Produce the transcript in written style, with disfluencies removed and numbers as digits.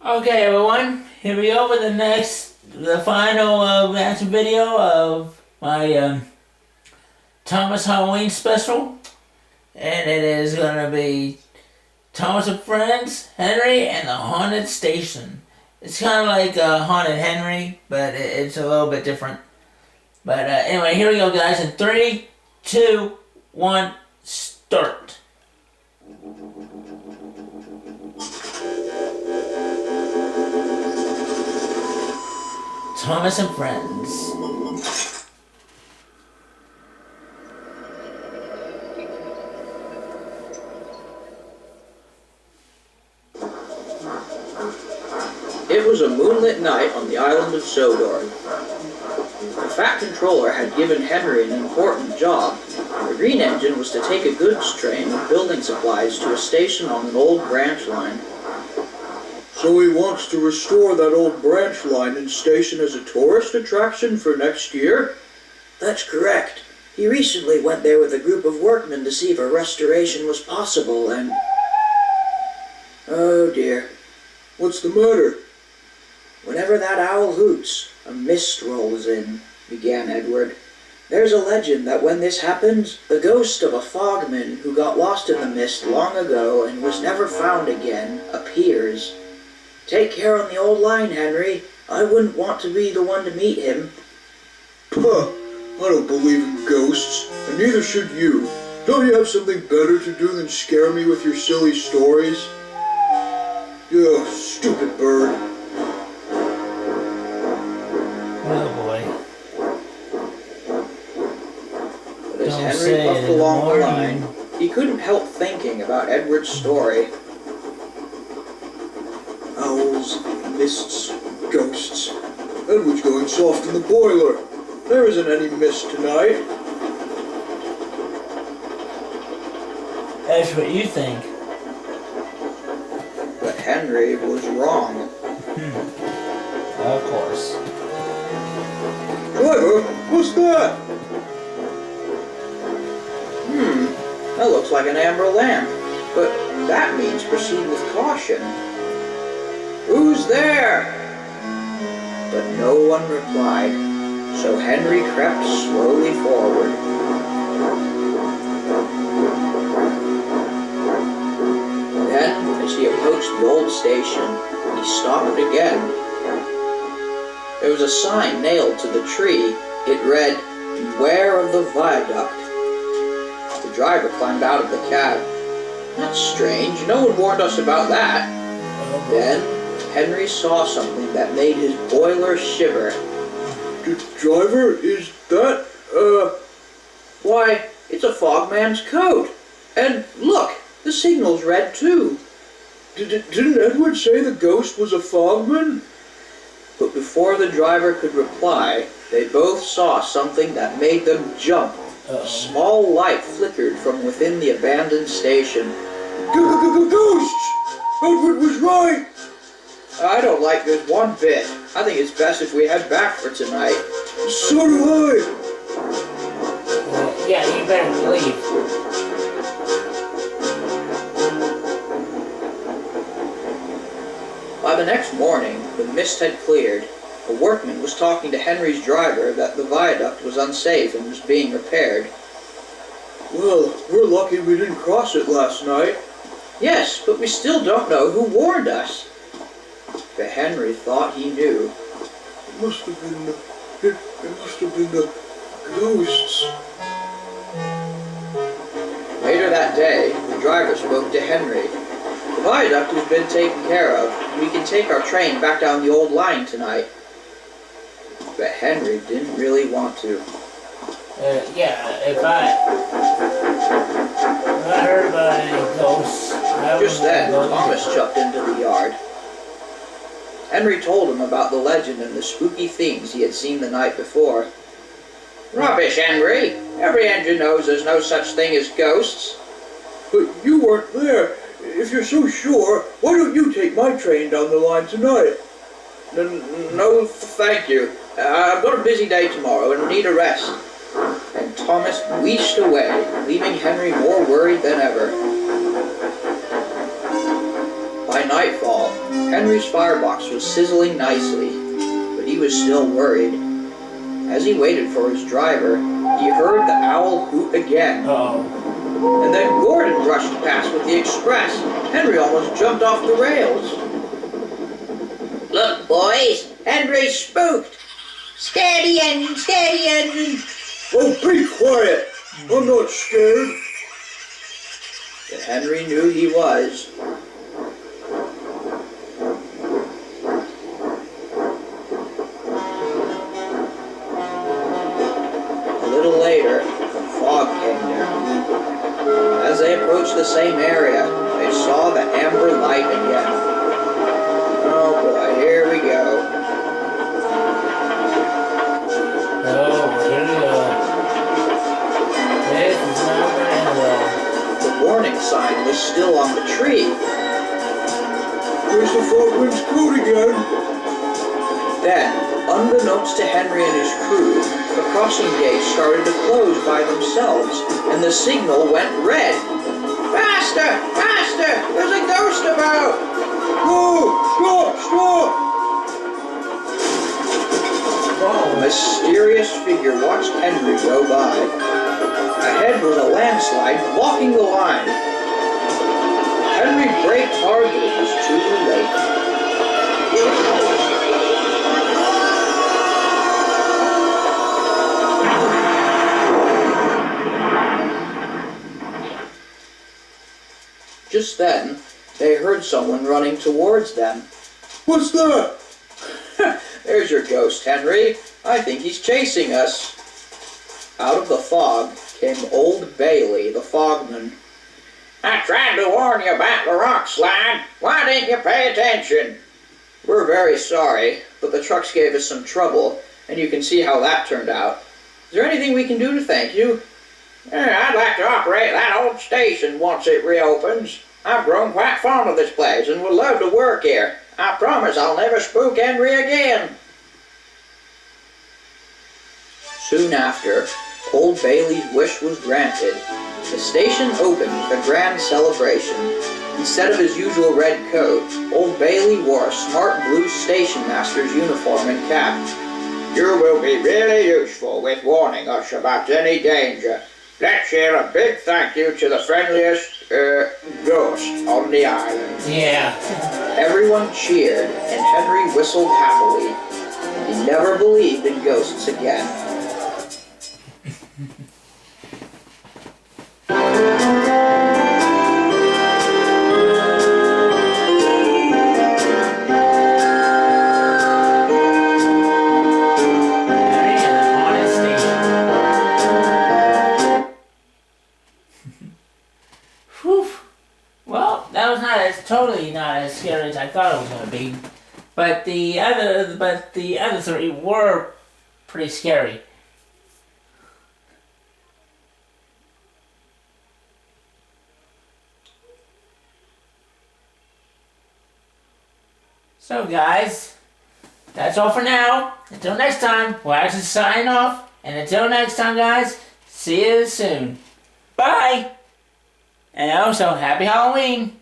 Okay, everyone, here we go with the final reaction video of my Thomas Halloween special, and it is gonna be Thomas and Friends, Henry, and the Haunted Station. It's kind of like Haunted Henry, but it's a little bit different. But anyway, here we go, guys. In 3, 2, 1, start. Thomas and Friends. It was a moonlit night on the island of Sodor. The Fat Controller had given Henry an important job. The Green Engine was to take a goods train with building supplies to a station on an old branch line. So he wants to restore that old branch line and station as a tourist attraction for next year? That's correct. He recently went there with a group of workmen to see if a restoration was possible and... Oh dear. What's the matter? Whenever that owl hoots, a mist rolls in, began Edward. There's a legend that when this happens, the ghost of a fogman who got lost in the mist long ago and was never found again appears. Take care on the old line, Henry. I wouldn't want to be the one to meet him. Puh, I don't believe in ghosts, and neither should you. Don't you have something better to do than scare me with your silly stories? Ugh, stupid bird. Oh boy. But as Don't Henry say it puffed in the along the morning. line, he couldn't help thinking about Edward's story. Owls, mists, ghosts. Edward's going soft in the boiler. There isn't any mist tonight. That's what you think. But Henry was wrong. Of course. Driver, what's that? That looks like an amber lamp. But that means proceed with caution. Who's there? But no one replied, so Henry crept slowly forward. Then, as he approached the old station, he stopped again. There was a sign nailed to the tree. It read, "Beware of the viaduct." The driver climbed out of the cab. That's strange, no one warned us about that. Then, Henry saw something that made his boiler shiver. Driver, is that, Why, it's a fogman's coat. And look, the signal's red too. Didn't Edward say the ghost was a fogman? But before the driver could reply, they both saw something that made them jump. A small light flickered from within the abandoned station. Ghosts! Edward was right! I don't like this one bit. I think it's best if we head back for tonight. So do I! Yeah, you better leave. By the next morning, the mist had cleared. A workman was talking to Henry's driver that the viaduct was unsafe and was being repaired. Well, we're lucky we didn't cross it last night. Yes, but we still don't know who warned us. But Henry thought he knew. It must have been the ghosts. Later that day, the driver spoke to Henry. The viaduct has been taken care of, and we can take our train back down the old line tonight. But Henry didn't really want to. Yeah, if I heard about any ghosts, I Just would then, go Thomas jumped into the yard. Henry told him about the legend and the spooky things he had seen the night before. Rubbish, Henry! Every engine knows there's no such thing as ghosts. But you weren't there. If you're so sure, why don't you take my train down the line tonight? No, thank you. I've got a busy day tomorrow and need a rest. And Thomas wheeshed away, leaving Henry more worried than ever. By nightfall, Henry Henry's firebox was sizzling nicely, but he was still worried. As he waited for his driver, he heard the owl hoot again. Uh-oh. And then Gordon rushed past with the express. Henry almost jumped off the rails. Look, boys, Henry's spooked. Steady engine, steady engine. Oh, be quiet! I'm not scared. But Henry knew he was. A little later, fog came down. As they approached the same area, they saw the amber light again. Oh boy, here we go. Oh, here we go. This is not going to end well. The warning sign was still on the tree. There's the fogman's coat again. Then, unbeknownst to Henry and his crew, the crossing gates started to close by themselves, and the signal went red. Faster! Faster! There's a ghost about! No! Stop! Stop! A mysterious figure watched Henry go by. Ahead was a landslide blocking the line. Henry braked hard, but it was too late. Just then, they heard someone running towards them. What's that? There's your ghost, Henry. I think he's chasing us. Out of the fog came Old Bailey, the fogman. I tried to warn you about the rock slide. Why didn't you pay attention? We're very sorry, but the trucks gave us some trouble, and you can see how that turned out. Is there anything we can do to thank you? I'd like to operate that old station once it reopens. I've grown quite fond of this place and would love to work here. I promise I'll never spook Henry again. Soon after, Old Bailey's wish was granted. The station opened with a grand celebration. Instead of his usual red coat, Old Bailey wore a smart blue station master's uniform and cap. You will be really useful with warning us about any danger. Let's share a big thank you to the friendliest, ghost on the island. Yeah. Everyone cheered, and Henry whistled happily. He never believed in ghosts again. Well, that was totally not as scary as I thought it was going to be. But the other three were pretty scary. So guys, that's all for now. Until next time, we'll actually sign off. And until next time, guys, see you soon. Bye! And also, happy Halloween!